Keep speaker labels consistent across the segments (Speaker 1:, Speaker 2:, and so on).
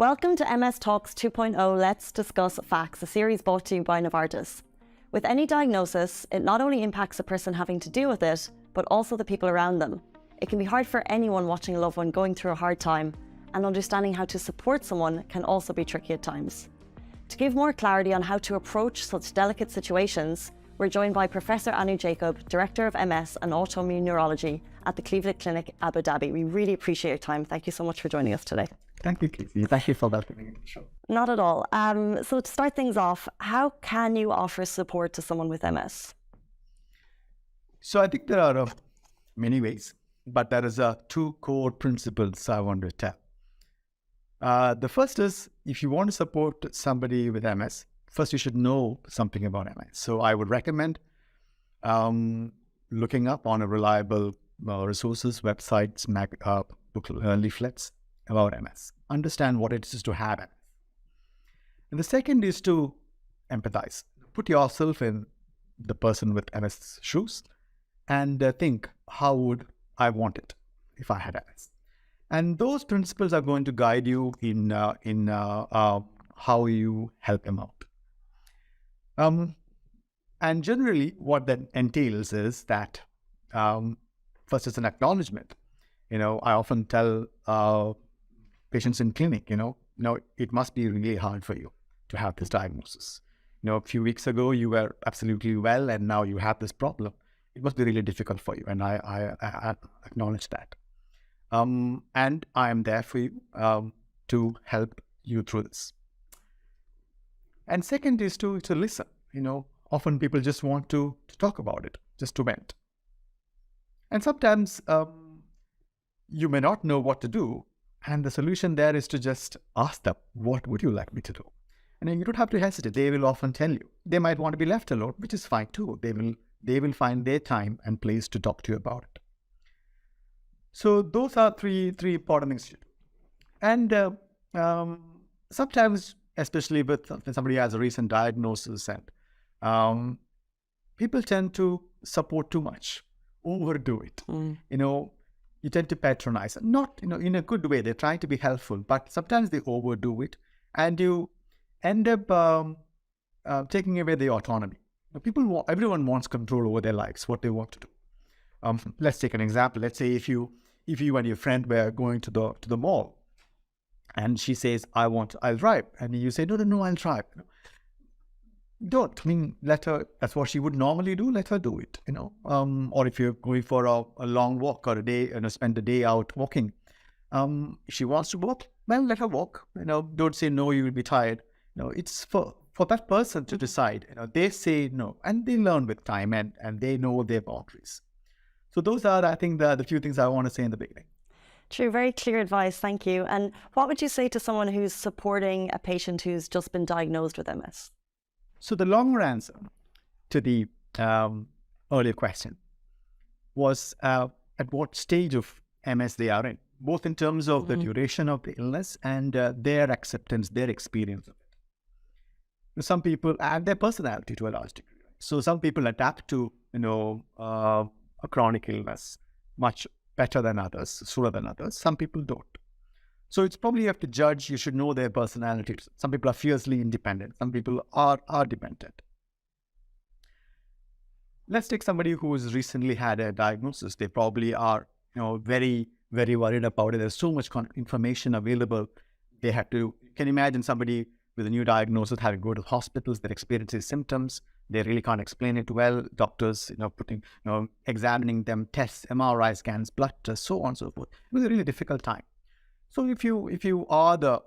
Speaker 1: Welcome to MS Talks 2.0 Let's Discuss Facts, a series brought to you by Novartis. With any diagnosis, it not only impacts the person having to deal with it, but also the people around them. It can be hard for anyone watching a loved one going through a hard time, and understanding how to support someone can also be tricky at times. To give more clarity on how to approach such delicate situations, we're joined by Professor Anu Jacob, Director of MS and Autoimmune Neurology at the Cleveland Clinic, Abu Dhabi. We really appreciate your time. Thank you so much for joining us today.
Speaker 2: Thank you, Casey. Thank you for welcoming me to the show.
Speaker 1: Not at all. So to start things off, how can you offer support to someone with MS?
Speaker 2: So I think there are many ways, but there is two core principles I want to tell. The first is, if you want to support somebody with MS, first you should know something about MS. So I would recommend looking up on a reliable resources, websites, leaflets about MS. Understand what it is to have MS. And the second is to empathize. Put yourself in the person with MS shoes and think, how would I want it if I had MS? And those principles are going to guide you in how you help him out. And generally, what that entails is that first, it's an acknowledgement. I often tell patients in clinic, it must be really hard for you to have this diagnosis. A few weeks ago, you were absolutely well, and now you have this problem. It must be really difficult for you, and I acknowledge that. And I am there for you to help you through this. And second is to listen. Often people just want to talk about it, just to vent. And sometimes you may not know what to do, and the solution there is to just ask them, what would you like me to do? And then you don't have to hesitate. They will often tell you. They might want to be left alone, which is fine too. They will find their time and place to talk to you about it. So those are three important things to do. And sometimes, especially when somebody has a recent diagnosis, and people tend to support too much, overdo it. You tend to patronize, not in a good way. They're trying to be helpful, but sometimes they overdo it, and you end up taking away their autonomy. Everyone wants control over their lives, what they want to do. Let's take an example. Let's say if you and your friend were going to the mall, and she says, I'll drive. And you say, no, I'll drive. Don't. Let her, that's what she would normally do, let her do it, Or if you're going for a long walk or a day, spend a day out walking. If she wants to walk, well, let her walk. Don't say, no, you will be tired. It's for that person to decide. They say no, and they learn with time, and they know their boundaries. So those are, I think, the few things I want to say in the beginning.
Speaker 1: True, very clear advice, thank you. And what would you say to someone who's supporting a patient who's just been diagnosed with MS?
Speaker 2: So the longer answer to the earlier question was at what stage of MS they are in, both in terms of the duration of the illness and their acceptance, their experience of it. Some people add their personality to a large degree. So some people adapt to, a chronic illness much better than others, sooner than others. Some people don't. So it's probably you have to judge, you should know their personalities. Some people are fiercely independent. Some people are dependent. Let's take somebody who has recently had a diagnosis. They probably are, very, very worried about it. There's so much information available. They have to, you can imagine somebody with a new diagnosis having to go to hospitals, they're experiencing symptoms. They really can't explain it well. Doctors, examining them, tests, MRI scans, blood tests, so on and so forth. It was a really difficult time. So if you are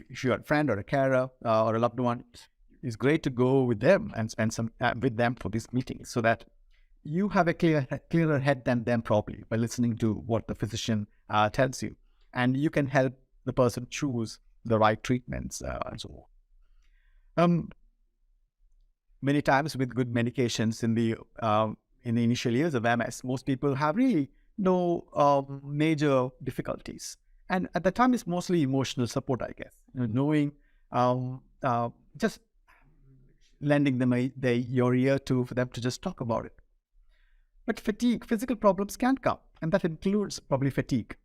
Speaker 2: if you're a friend or a carer or a loved one, it's great to go with them and spend some with them for these meetings, so that you have a clearer head than them probably by listening to what the physician tells you, and you can help the person choose the right treatments and so on. Many times with good medications in the initial years of MS, most people have really no major difficulties. And at the time, it's mostly emotional support, I guess. Knowing, just lending them your ear for them to just talk about it. But physical problems can come, and that includes probably fatigue.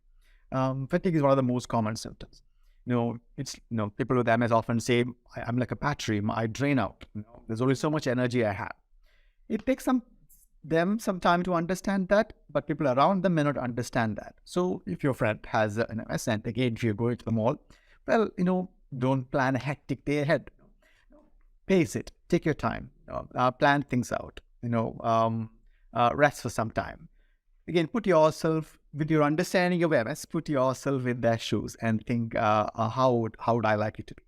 Speaker 2: Fatigue is one of the most common symptoms. People with MS often say, I'm like a battery, I drain out. There's only so much energy I have. It takes them some time to understand that, but people around them may not understand that. So if your friend has an MS, and again, if you're going to the mall, well, don't plan a hectic day ahead. Pace it, take your time, plan things out, rest for some time. Again, put yourself, with your understanding of MS, put yourself in their shoes and think, how would I like it to be?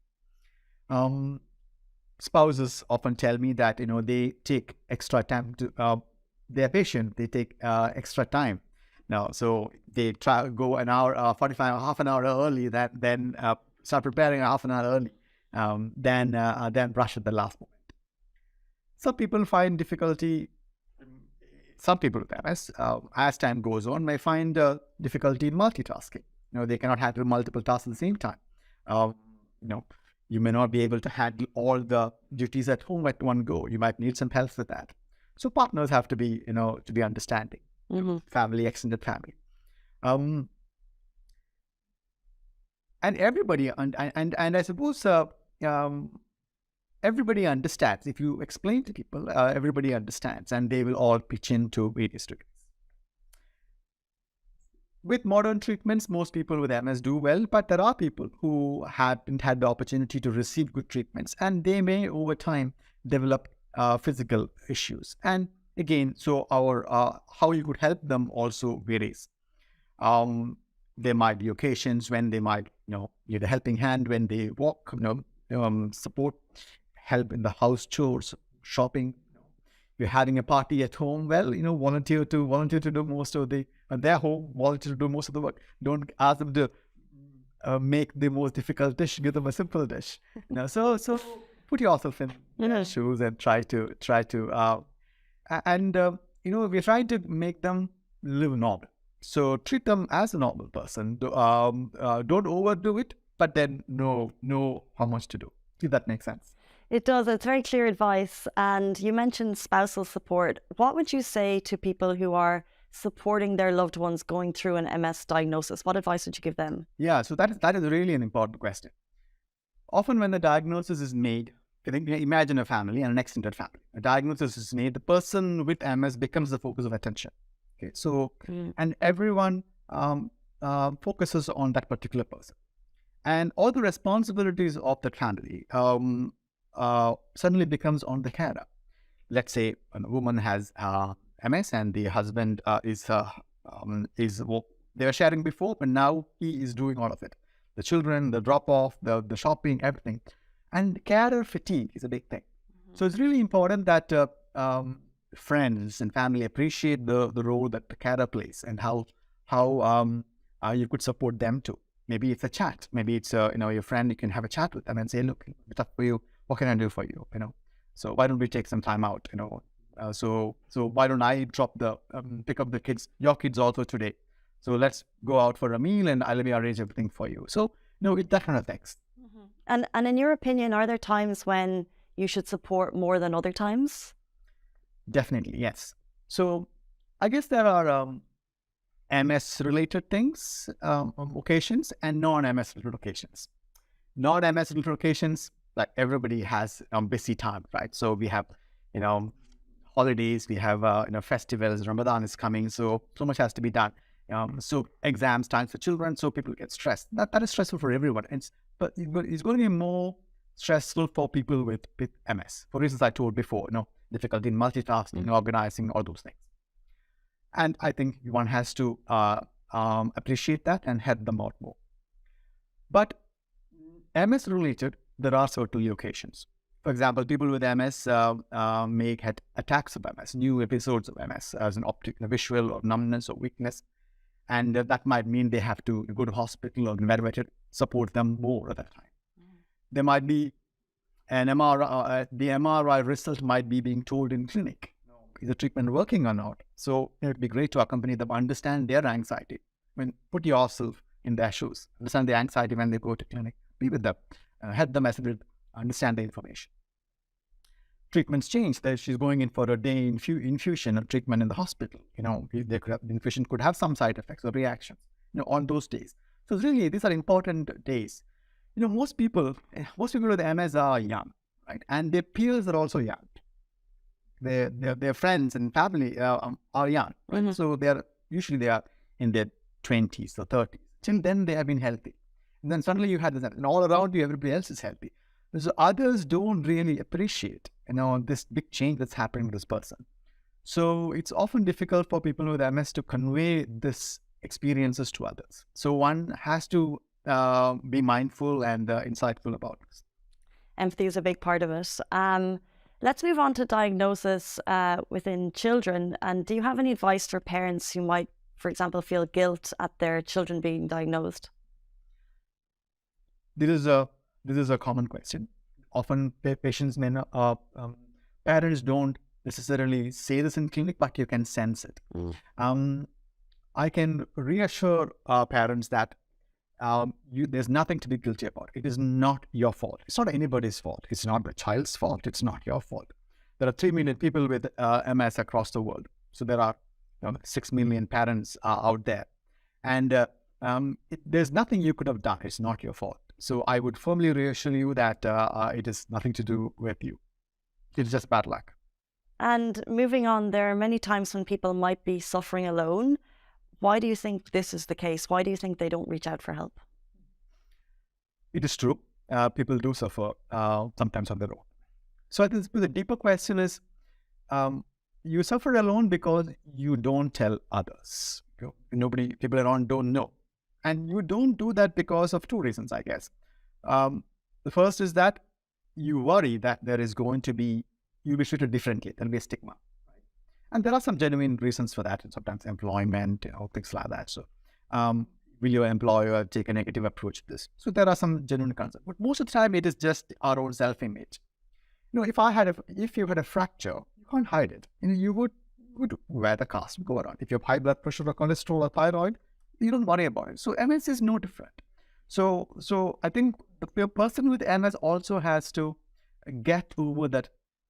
Speaker 2: Spouses often tell me that, they take extra time to, they're patient, they take extra time. Now, so they try go an hour, 45, half an hour early, then start preparing half an hour early, then rush at the last moment. Some people find difficulty. Some people with MS, as time goes on, may find difficulty in multitasking. They cannot handle multiple tasks at the same time. You may not be able to handle all the duties at home at one go. You might need some help with that. So partners have to be, understanding. Family, extended family, and everybody, and I suppose everybody understands. If you explain to people, everybody understands, and they will all pitch into various degrees. With modern treatments, most people with MS do well, but there are people who haven't had the opportunity to receive good treatments, and they may, over time, develop physical issues. And again, so our how you could help them also varies. There might be occasions when they might, need a helping hand when they walk, support, help in the house chores, shopping. You're having a party at home, well, volunteer to do most of the, their home, volunteer to do most of the work. Don't ask them to make the most difficult dish, give them a simple dish. So put yourself in their shoes and try to we're trying to make them live normal. So treat them as a normal person. Don't overdo it, but then know how much to do. See, that makes sense.
Speaker 1: It does. It's very clear advice. And you mentioned spousal support. What would you say to people who are supporting their loved ones going through an MS diagnosis? What advice would you give them?
Speaker 2: Yeah, so that is really an important question. Often when the diagnosis is made, imagine a family and an extended family. A diagnosis is made, the person with MS becomes the focus of attention. Okay, so and everyone focuses on that particular person, and all the responsibilities of the family suddenly becomes on the carer. Let's say a woman has MS and the husband is they were sharing before, but now he is doing all of it. The children, the drop off, the shopping, everything. And carer fatigue is a big thing. So it's really important that friends and family appreciate the role that the carer plays and how you could support them too. Maybe it's a chat. Maybe it's your friend. You can have a chat with them and say, "Look, it's up for you. What can I do for you? So why don't we take some time out? So why don't I pick up the kids, your kids also today? So let's go out for a meal and I'll arrange everything for you." So that kind of things.
Speaker 1: And in your opinion, are there times when you should support more than other times?
Speaker 2: Definitely, yes. So I guess there are MS-related things, occasions, and non-MS-related occasions. Non-MS-related occasions, like everybody has busy time, right? So we have, holidays, we have, festivals, Ramadan is coming, so much has to be done. So exams, times for children, so people get stressed. That is stressful for everyone. But it's going to be more stressful for people with MS, for reasons I told before, difficulty in multitasking, organizing, all those things. And I think one has to appreciate that and help them out more. But MS related, there are certainly occasions. For example, people with MS may get attacks of MS, new episodes of MS as an optical, visual, or numbness or weakness. And that might mean they have to go to hospital or evaluated, support them more at that time. There might be an MRI, the MRI result might be being told in clinic. Is the treatment working or not? So it would be great to accompany them, understand their anxiety. Put yourself in their shoes, understand the anxiety when they go to clinic, be with them, help them understand the information. Treatments change. She's going in for a day infusion of treatment in the hospital. The infusion could have some side effects or reactions, on those days. So really, these are important days. most people with MS are young, right? And their peers are also young. Their friends and family are young, right?
Speaker 1: Mhm.
Speaker 2: So they are in their 20s or 30s. Till then, they have been healthy. And then suddenly you had this, and all around you, everybody else is healthy. So others don't really appreciate, this big change that's happening with this person. So it's often difficult for people with MS to convey this experiences to others. So one has to be mindful and insightful about this.
Speaker 1: Empathy is a big part of it. Let's move on to diagnosis within children. And do you have any advice for parents who might, for example, feel guilt at their children being diagnosed?
Speaker 2: This is a common question. Often patients may not, parents don't necessarily say this in clinic, but you can sense it. I can reassure parents that there's nothing to be guilty about. It is not your fault. It's not anybody's fault. It's not the child's fault. It's not your fault. There are 3 million people with MS across the world. So there are 6 million parents out there. And there's nothing you could have done. It's not your fault. So I would firmly reassure you that it is nothing to do with you. It's just bad luck.
Speaker 1: And moving on, there are many times when people might be suffering alone. Why do you think this is the case? Why do you think they don't reach out for help?
Speaker 2: It is true. People do suffer sometimes on their own. So I think the deeper question is, you suffer alone because you don't tell others. People around don't know. And you don't do that because of 2 reasons, I guess. The first is that you worry that you'll be treated differently. There'll be a stigma. Right? And there are some genuine reasons for that, and sometimes employment, things like that. So will your employer take a negative approach to this? So there are some genuine concerns. But most of the time, it is just our own self-image. If you had a fracture, you can't hide it. You would wear the cast and go around. If you have high blood pressure or cholesterol or thyroid, you don't worry about it. So MS is no different. So I think the person with MS also has to get over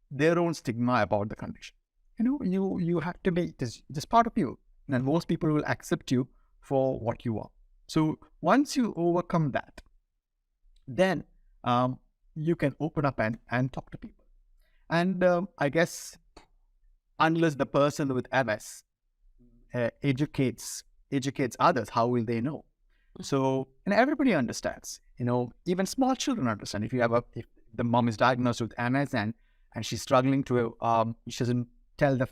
Speaker 2: their own stigma about the condition. You have to be just part of you, and most people will accept you for what you are. So once you overcome that, then you can open up and talk to people. And I guess unless the person with MS educates others, how will they know? So, and everybody understands, even small children understand. If the mom is diagnosed with MS and she's struggling to, she doesn't tell the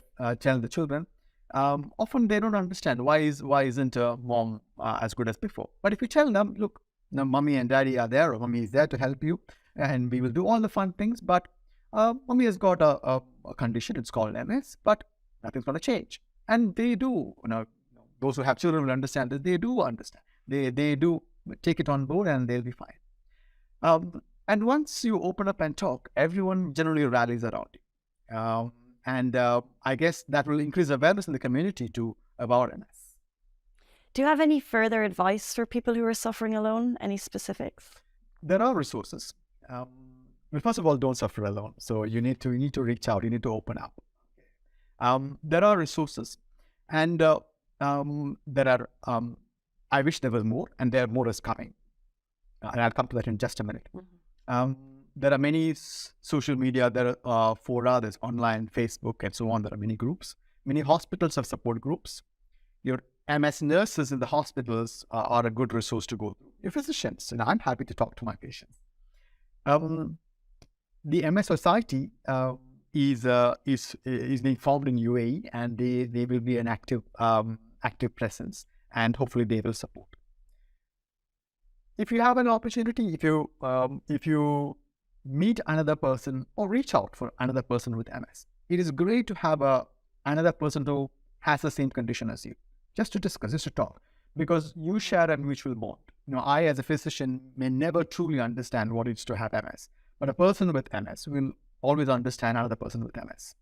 Speaker 2: children, often they don't understand why isn't mom as good as before. But if you tell them, look, mommy and daddy are there, or mommy is there to help you, and we will do all the fun things, but mommy has got a condition, it's called MS, but nothing's going to change. And they do, those who have children will understand that they do understand. They do take it on board, and they'll be fine. And once you open up and talk, everyone generally rallies around you. And I guess that will increase awareness in the community about MS.
Speaker 1: Do you have any further advice for people who are suffering alone? Any specifics?
Speaker 2: There are resources. Well, first of all, don't suffer alone. So you need to reach out. You need to open up. There are resources, and there are. I wish there was more, and there more is coming. And I'll come to that in just a minute. Mm-hmm. There are many social media. There are fora, there's online, Facebook, and so on. There are many groups. Many hospitals have support groups. Your MS nurses in the hospitals are a good resource to go to. Your physicians, and I'm happy to talk to my patients. The MS Society is being formed in UAE, and they will be an active presence, and hopefully they will support. If you have an opportunity, if you meet another person or reach out for another person with MS, it is great to have another person who has the same condition as you, just to discuss, just to talk, because you share a mutual bond. I as a physician may never truly understand what it is to have MS, but a person with MS will always understand another person with MS.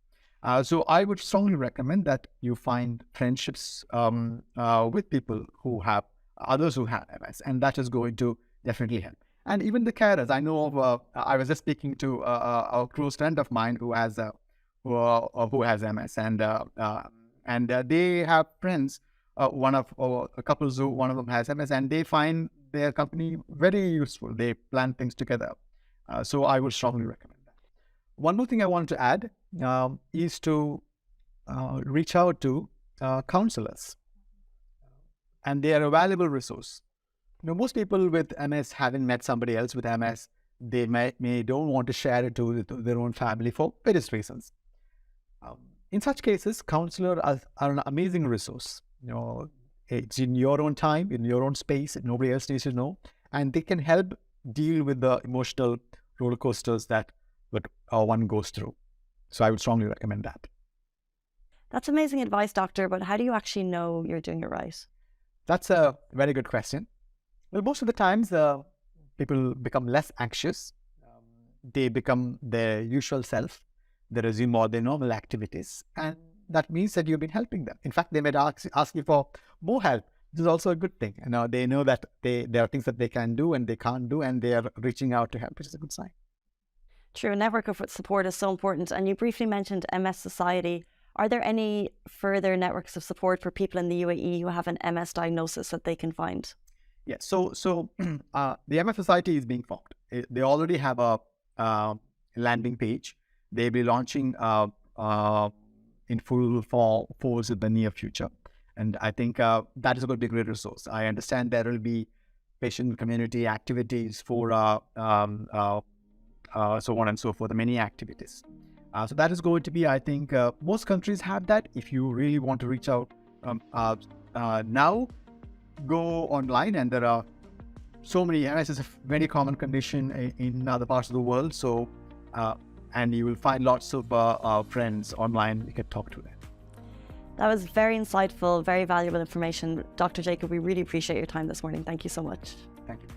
Speaker 2: So I would strongly recommend that you find friendships with people who have others who have MS, and that is going to definitely help. And even the carers, I know of. I was just speaking to a close friend of mine who has MS, and they have friends. One of them has MS, and they find their company very useful. They plan things together. So I would strongly recommend that. One more thing I wanted to add is to reach out to counselors, and they are a valuable resource. Most people with MS haven't met somebody else with MS. They may don't want to share it to their own family for various reasons. In such cases, counselors are an amazing resource. It's in your own time, in your own space, and nobody else needs to know, and they can help deal with the emotional roller coasters that one goes through. So I would strongly recommend that.
Speaker 1: That's amazing advice, doctor, but how do you actually know you're doing it right?
Speaker 2: That's a very good question. Well, most of the times, people become less anxious. They become their usual self. They resume all their normal activities. And that means that you've been helping them. In fact, they may ask you for more help. This is also a good thing. They know that there are things that they can do and they can't do, and they are reaching out to help, which is a good sign.
Speaker 1: True, a network of support is so important. And you briefly mentioned MS Society. Are there any further networks of support for people in the UAE who have an MS diagnosis that they can find?
Speaker 2: Yes. So the MS Society is being formed. They already have a landing page. They'll be launching in full force in the near future. And I think that is going to be a great resource. I understand there will be patient community activities for so on and so forth, many activities. So that is going to be, I think, most countries have that. If you really want to reach out now, go online, and there are so many. MS is a very common condition in other parts of the world. So, and you will find lots of friends online. You can talk to them.
Speaker 1: That was very insightful, very valuable information. Dr. Jacob, we really appreciate your time this morning. Thank you so much.
Speaker 2: Thank you.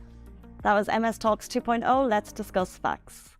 Speaker 1: That was MS Talks 2.0. Let's discuss facts.